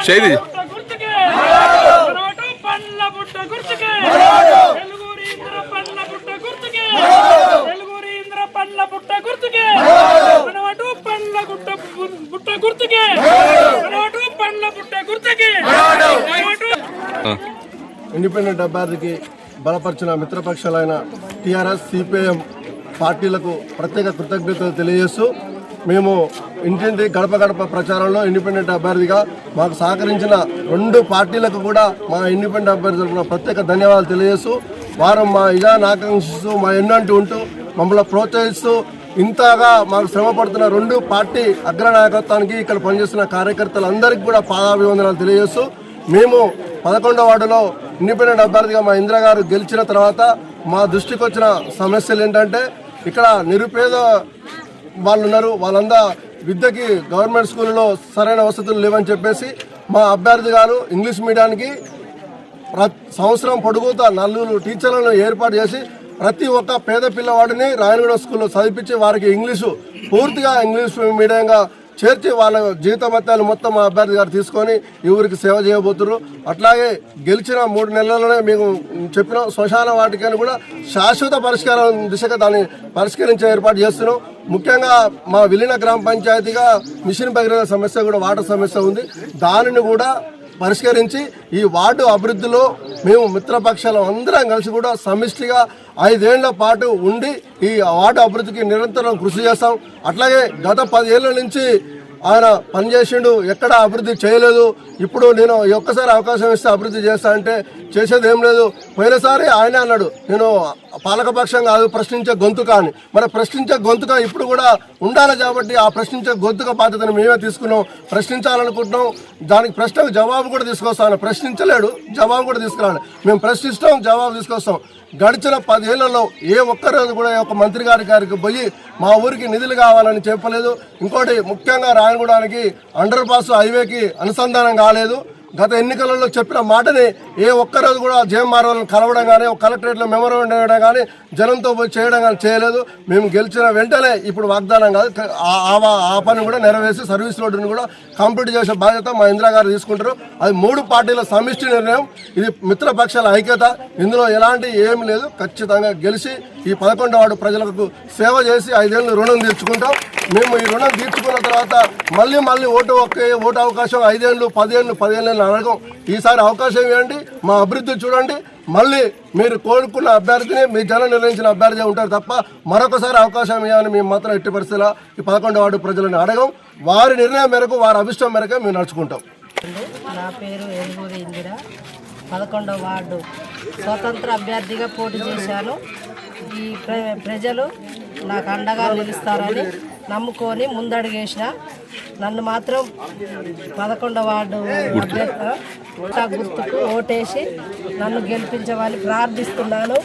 శైలి ఇండిపెండెంట్ అభ్యర్థికి బలపరిచిన మిత్రపక్షాలైన టీఆర్ఎస్ సిపిఐఎం పార్టీలకు ప్రత్యేక కృతజ్ఞతలు తెలియజేస్తూ మేము ఇంటింటి గడప గడప ప్రచారంలో ఇండిపెండెంట్ అభ్యర్థిగా మాకు సహకరించిన 2 పార్టీలకు కూడా మా ఇండిపెండెంట్ అభ్యర్థులకు ప్రత్యేక ధన్యవాదాలు తెలియజేస్తూ వారు మా ఇజాన్ని ఆకాంక్షిస్తూ మా ఎన్నంటి ఉంటూ మమ్మల్ని ప్రోత్సహిస్తూ ఇంతగా మాకు శ్రమ పడుతున్న 2 పార్టీ అగ్రనాయకత్వానికి ఇక్కడ పనిచేస్తున్న కార్యకర్తలందరికీ కూడా పాదాభివందనాలు తెలియజేస్తూ మేము 11వ వార్డులో ఇండిపెండెంట్ అభ్యర్థిగా మా ఇందిరా గారు గెలిచిన తర్వాత మా దృష్టికి వచ్చిన సమస్యలు ఏంటంటే ఇక్కడ నిరుపేద వాళ్ళు ఉన్నారు, వాళ్ళంతా విద్యకి గవర్నమెంట్ స్కూల్లో సరైన వసతులు లేవని చెప్పేసి మా అభ్యర్థి గారు ఇంగ్లీష్ మీడియానికి సంవత్సరం పొడుగుతా 4 టీచర్లను ఏర్పాటు చేసి ప్రతి ఒక్క పేద పిల్లవాడిని రాయనగూడ స్కూల్లో చదివించి వారికి ఇంగ్లీషు పూర్తిగా ఇంగ్లీష్ మీడియంగా చేర్చి వాళ్ళ జీవితభత్యాలు మొత్తం మా అభ్యర్థి గారు తీసుకొని ఈ ఊరికి సేవ చేయబోతున్నారు. అట్లాగే గెలిచిన 3 నెలల్లోనే మేము చెప్పిన శ్మశాన వాటికని కూడా శాశ్వత పరిష్కారం దిశగా దాన్ని పరిష్కరించే ఏర్పాటు చేస్తున్నాం. ముఖ్యంగా మా విలీన గ్రామ పంచాయతీగా మిషన్ భగీరథ సమస్య కూడా వాటర్ సమస్య ఉంది. దానిని కూడా పరిష్కరించి ఈ వార్డు అభివృద్ధిలో మేము మిత్రపక్షాలు అందరం కలిసి కూడా సమిష్టిగా 5 ఏళ్ల పాటు ఉండి ఈ వార్డు అభివృద్ధికి నిరంతరం కృషి చేస్తాం. అట్లాగే గత 10 ఏళ్ల నుంచి ఆయన పనిచేసిండు, ఎక్కడ అభివృద్ధి చేయలేదు. ఇప్పుడు నేను ఒక్కసారి అవకాశం ఇస్తే అభివృద్ధి చేస్తా అంటే చేసేది ఏం లేదు. పోయినసారి ఆయన అన్నాడు నేను పాలకపక్షం కాదు ప్రశ్నించే గొంతుక అని. మరి ప్రశ్నించే గొంతుక ఇప్పుడు కూడా ఉండాలి కాబట్టి ఆ ప్రశ్నించే గొంతుక బాధ్యతను మేమే తీసుకున్నాం. ప్రశ్నించాలనుకుంటున్నాం, దానికి ప్రశ్నకు జవాబు కూడా తీసుకొస్తాను. ప్రశ్నించలేడు, జవాబు కూడా తీసుకురాలి. మేము ప్రశ్నిస్తాం, జవాబు తీసుకొస్తాం. గడిచిన 10 ఏళ్లలో ఏ ఒక్కరోజు కూడా ఒక మంత్రి గారికి పోయి మా ఊరికి నిధులు కావాలని చెప్పలేదు. ఇంకోటి ముఖ్యంగా రాయనగూడానికి అండర్ పాస్ హైవేకి అనుసంధానం కాలేదు. గత ఎన్నికలలో చెప్పిన మాటని ఏ ఒక్కరోజు కూడా జేఎంఆర్ వాళ్ళని కలవడం కానీ కలెక్టరేట్లో మెమోరాండం వేయడం కానీ జనంతో పోయి చేయడం కానీ చేయలేదు. మేము గెలిచిన వెంటనే ఇప్పుడు వాగ్దానం కాదు ఆ పని కూడా నెరవేర్చి సర్వీస్ రోడ్డుని కూడా కంప్లీట్ చేసే బాధ్యత మా ఇందిరా గారు తీసుకుంటారు. అది 3 పార్టీల సమిష్టి నిర్ణయం. ఇది మిత్రపక్షాల ఐక్యత, ఇందులో ఎలాంటి ఏమి లేదు. ఖచ్చితంగా గెలిచి ఈ 11వ వార్డు ప్రజలకు సేవ చేసి 5 ఏళ్ళు రుణం తీర్చుకుంటాం. మేము ఈ రుణం తీర్చుకున్న తర్వాత మళ్ళీ ఓటు అవకాశం 5 ఏళ్ళు 10 ఏళ్ళు అడగం. ఈసారి అవకాశం ఇవ్వండి, మా అభివృద్ధి చూడండి. మళ్ళీ మీరు కోరుకున్న అభ్యర్థిని మీ జనం నిర్ణయించిన అభ్యర్థి ఉంటారు తప్ప మరొకసారి అవకాశం ఇవ్వాలని మేము మాత్రం ఎట్టి పరిస్థితుల్లో ఈ 11వ వార్డు ప్రజలను అడగం. వారి నిర్ణయం మేరకు, వారి అభిష్టం మేరకే మేము నడుచుకుంటాం. నా పేరు ఏనుగూరి ఇందిరా, 11వ వార్డు స్వతంత్ర అభ్యర్థిగా పోటీ చేశాను. ఈ ప్రజలు నాకు అండగా నిలుస్తారని నమ్ముకొని ముందడుగేసిన. నన్ను మాత్రం 11వ వార్డు గుర్తుకు ఓటేసి నన్ను గెలిపించమని ప్రార్థిస్తున్నాను.